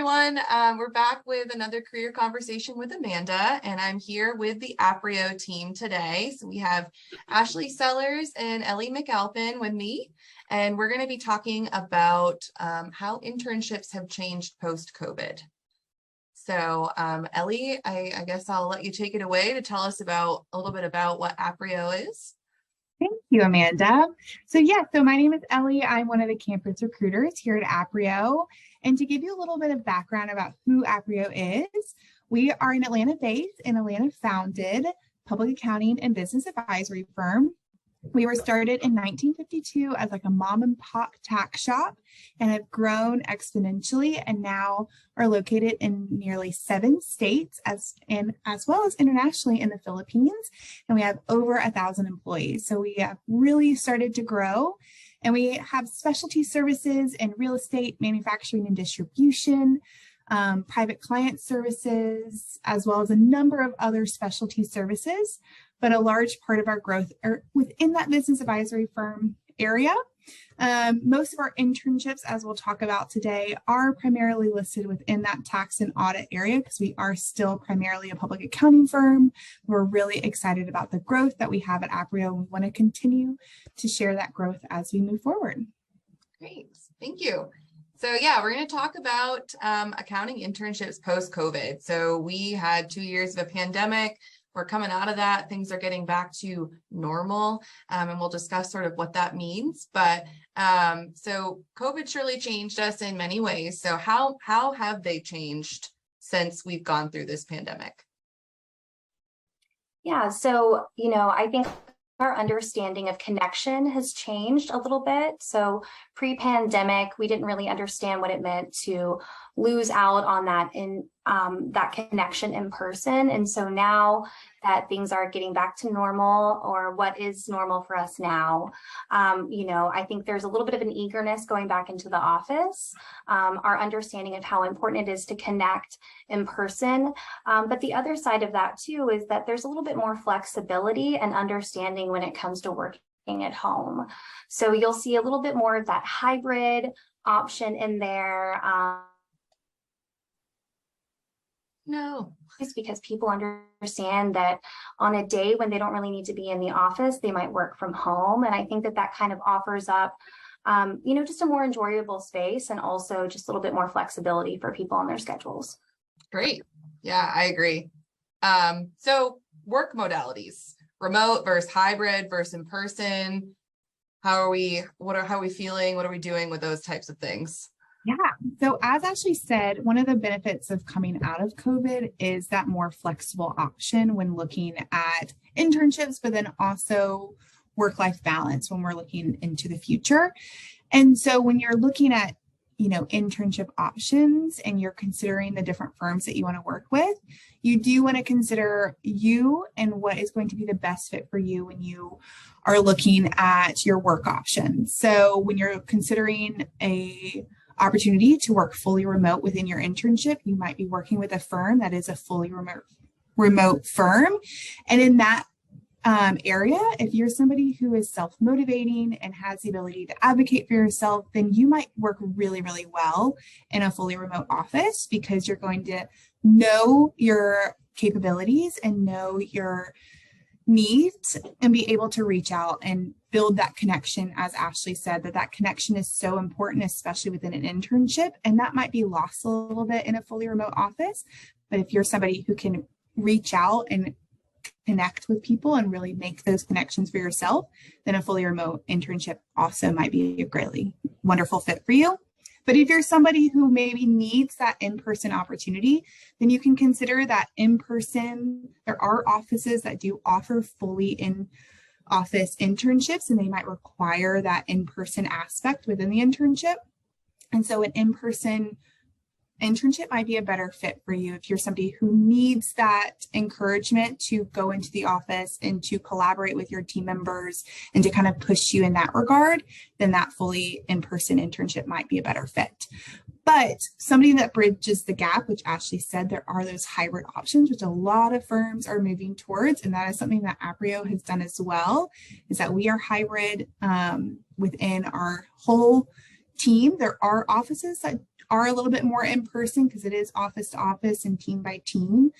everyone. We're back with another career conversation with Amanda, and I'm here with the Aprio team today. So we have Ashley Sellers and Ellie McAlpin with me, and we're going to be talking about how internships have changed post-COVID. So Ellie, I guess I'll let you take it away to tell us a little bit about what Aprio is. Thank you, Amanda. So my name is Ellie. I'm one of the campus recruiters here at Aprio. And to give you a little bit of background about who Aprio is, we are an Atlanta-based and Atlanta-founded public accounting and business advisory firm. We were started in 1952 as like a mom and pop tax shop and have grown exponentially and now are located in nearly 7 states as well as internationally in the Philippines. And we have over 1,000 employees. So we have really started to grow, and we have specialty services in real estate, manufacturing and distribution, private client services, as well as a number of other specialty services. But a large part of our growth are within that business advisory firm area. Most of our internships, as we'll talk about today, are primarily listed within that tax and audit area because we are still primarily a public accounting firm. We're really excited about the growth that we have at Aprio. We want to continue to share that growth as we move forward. Great, thank you. So yeah, we're going to talk about accounting internships post-COVID. So we had 2 years of a pandemic. We're coming out of that. Things are getting back to normal, and we'll discuss sort of what that means. But so COVID surely changed us in many ways. So how have they changed since we've gone through this pandemic? Yeah, so, I think our understanding of connection has changed a little bit. So pre-pandemic, we didn't really understand what it meant to lose out on that connection in person. And so now that things are getting back to normal, or what is normal for us now, I think there's a little bit of an eagerness going back into the office, our understanding of how important it is to connect in person. But the other side of that too is that there's a little bit more flexibility and understanding when it comes to working at home. So you'll see a little bit more of that hybrid option in there. No. It's because people understand that on a day when they don't really need to be in the office, they might work from home. And I think that kind of offers up, just a more enjoyable space and also just a little bit more flexibility for people on their schedules. Great. Yeah, I agree. So work modalities, remote versus hybrid versus in person. How are we feeling? What are we doing with those types of things? Yeah. So as Ashley said, one of the benefits of coming out of COVID is that more flexible option when looking at internships, but then also work-life balance when we're looking into the future. And so when you're looking at, internship options and you're considering the different firms that you want to work with, you do want to consider you and what is going to be the best fit for you when you are looking at your work options. So when you're considering a opportunity to work fully remote within your internship, you might be working with a firm that is a fully remote firm. And in that area, if you're somebody who is self-motivating and has the ability to advocate for yourself, then you might work really, really well in a fully remote office because you're going to know your capabilities and know your needs and be able to reach out and build that connection. As Ashley said, that connection is so important, especially within an internship, and that might be lost a little bit in a fully remote office. But if you're somebody who can reach out and connect with people and really make those connections for yourself, then a fully remote internship also might be a greatly wonderful fit for you. But if you're somebody who maybe needs that in-person opportunity, then you can consider that in-person. There are offices that do offer fully in-office internships, and they might require that in-person aspect within the internship. And so an in-person internship might be a better fit for you if you're somebody who needs that encouragement to go into the office and to collaborate with your team members and to kind of push you in that regard. Then that fully in-person internship might be a better fit. But somebody that bridges the gap, which Ashley said, there are those hybrid options, which a lot of firms are moving towards. And that is something that Aprio has done as well, is that we are hybrid within our whole team. There are offices that are a little bit more in person because it is office to office and team by team.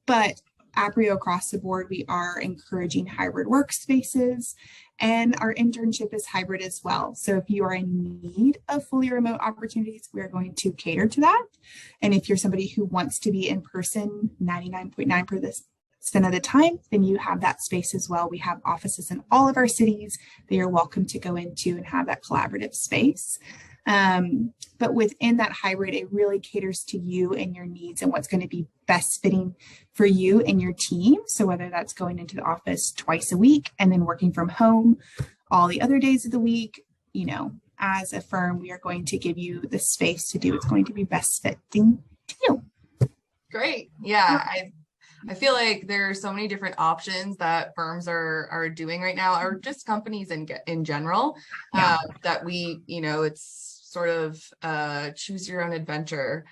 But Aprio across the board, we are encouraging hybrid workspaces, and our internship is hybrid as well. So if you are in need of fully remote opportunities, we are going to cater to that. And if you're somebody who wants to be in person 99.9% of the time, then you have that space as well. We have offices in all of our cities that you're welcome to go into and have that collaborative space. But within that hybrid, it really caters to you and your needs and what's going to be best fitting for you and your team. So whether that's going into the office twice a week and then working from home all the other days of the week, you know, as a firm, we are going to give you the space to do what's going to be best fitting to you. Great. Yeah. I feel like there are so many different options that firms are doing right now, or just companies in general, that we, you know, it's sort of choose your own adventure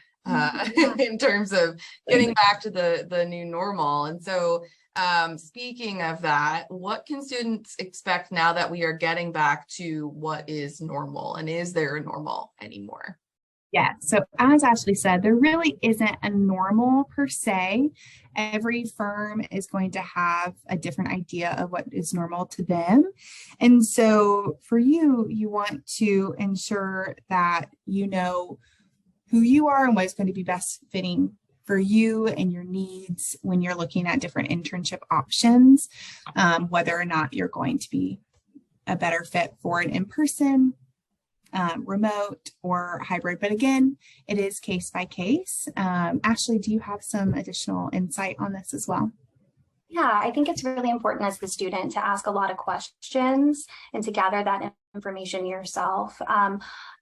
in terms of getting back to the new normal. And so speaking of that, what can students expect now that we are getting back to what is normal, and is there a normal anymore? Yeah, so as Ashley said, there really isn't a normal per se. Every firm is going to have a different idea of what is normal to them. And so for you, you want to ensure that you know who you are and what is going to be best fitting for you and your needs when you're looking at different internship options, whether or not you're going to be a better fit for an in-person, remote, or hybrid. But again, it is case by case. Ashley, do you have some additional insight on this as well? Yeah, I think it's really important as the student to ask a lot of questions and to gather that information yourself.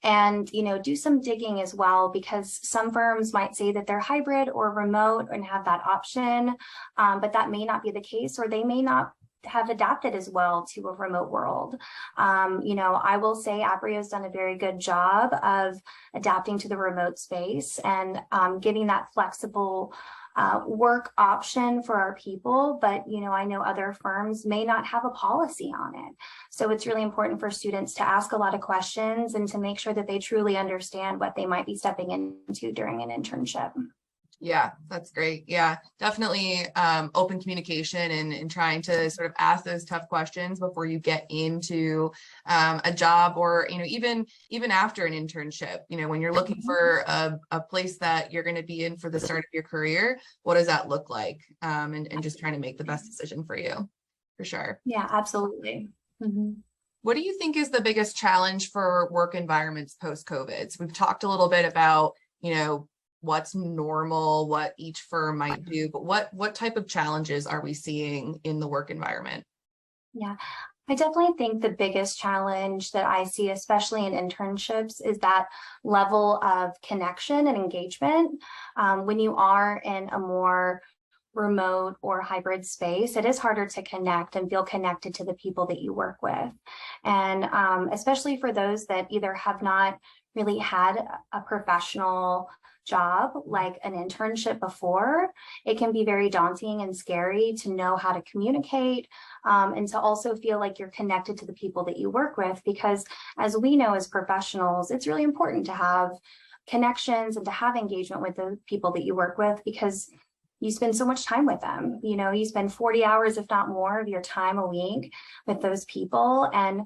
And, you know, do some digging as well, because some firms might say that they're hybrid or remote and have that option, but that may not be the case, or they may not have adapted as well to a remote world. You know, I will say Aprio has done a very good job of adapting to the remote space and giving that flexible work option for our people. But, you know, I know other firms may not have a policy on it. So it's really important for students to ask a lot of questions and to make sure that they truly understand what they might be stepping into during an internship. Yeah, that's great. Yeah, definitely open communication and trying to sort of ask those tough questions before you get into a job, or, you know, even after an internship, you know, when you're looking for a place that you're going to be in for the start of your career, what does that look like? And just trying to make the best decision for you, for sure. Yeah, absolutely. Mm-hmm. What do you think is the biggest challenge for work environments post-COVID? So we've talked a little bit about, you know, what's normal, what each firm might do, but what type of challenges are we seeing in the work environment? Yeah, I definitely think the biggest challenge that I see, especially in internships, is that level of connection and engagement. When you are in a more remote or hybrid space, it is harder to connect and feel connected to the people that you work with. And especially for those that either have not really had a professional job like an internship before, it can be very daunting and scary to know how to communicate, and to also feel like you're connected to the people that you work with, because as we know as professionals, it's really important to have connections and to have engagement with the people that you work with, because you spend so much time with them. You know, you spend 40 hours, if not more, of your time a week with those people. And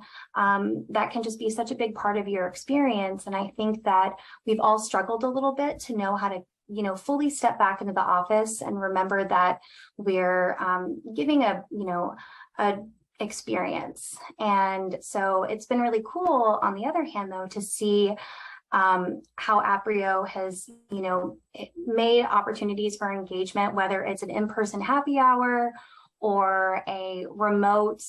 that can just be such a big part of your experience. And I think that we've all struggled a little bit to know how to, you know, fully step back into the office and remember that we're giving a experience. And so it's been really cool, on the other hand, though, to see how Aprio has, you know, made opportunities for engagement, whether it's an in-person happy hour or a remote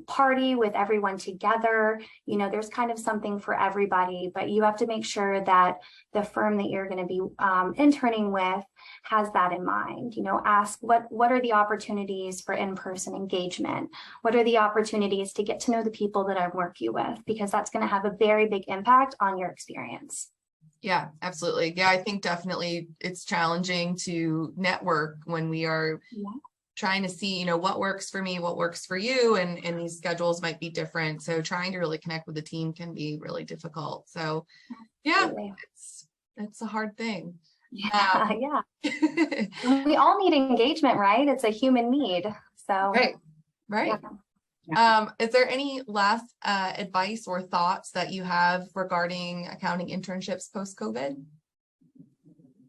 party with everyone together. You know, there's kind of something for everybody, but you have to make sure that the firm that you're going to be interning with has that in mind. You know, ask what are the opportunities for in-person engagement? What are the opportunities to get to know the people that I'm working with? Because that's going to have a very big impact on your experience. Yeah, absolutely. Yeah, I think definitely it's challenging to network when we are trying to see, you know, what works for me, what works for you, and these schedules might be different. So trying to really connect with the team can be really difficult. So yeah, Absolutely. it's a hard thing. Yeah, we all need engagement, right? It's a human need. So Right. yeah. Is there any last advice or thoughts that you have regarding accounting internships post-COVID?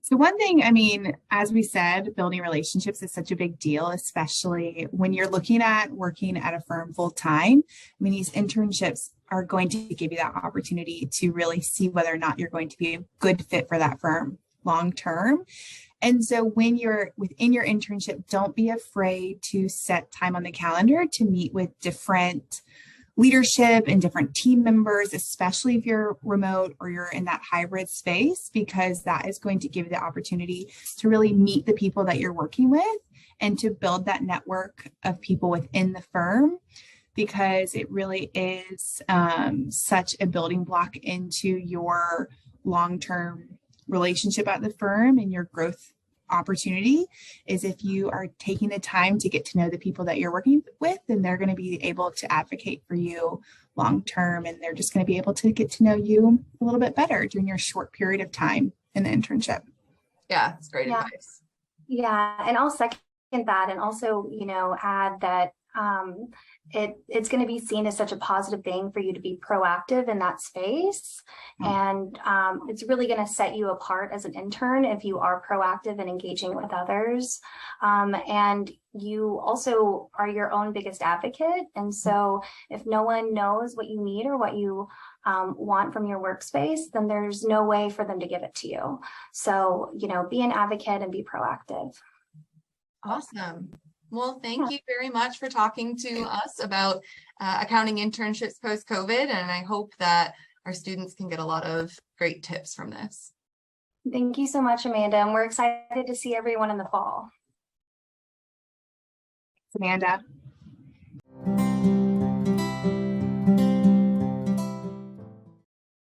So one thing, I mean, as we said, building relationships is such a big deal, especially when you're looking at working at a firm full time. I mean, these internships are going to give you that opportunity to really see whether or not you're going to be a good fit for that firm long term. And so when you're within your internship, don't be afraid to set time on the calendar to meet with different leadership and different team members, especially if you're remote or you're in that hybrid space, because that is going to give you the opportunity to really meet the people that you're working with and to build that network of people within the firm, because it really is such a building block into your long-term relationship at the firm and your growth opportunity. Is if you are taking the time to get to know the people that you're working with, then they're going to be able to advocate for you long term, and they're just going to be able to get to know you a little bit better during your short period of time in the internship. Yeah, it's great advice. Yeah, and I'll second that, and also, you know, add that it's going to be seen as such a positive thing for you to be proactive in that space. And it's really going to set you apart as an intern if you are proactive and engaging with others. And you also are your own biggest advocate. And so if no one knows what you need or what you want from your workspace, then there's no way for them to give it to you. So, you know, be an advocate and be proactive. Awesome. Well, thank you very much for talking to us about accounting internships post-COVID, and I hope that our students can get a lot of great tips from this. Thank you so much, Amanda, and we're excited to see everyone in the fall. Amanda.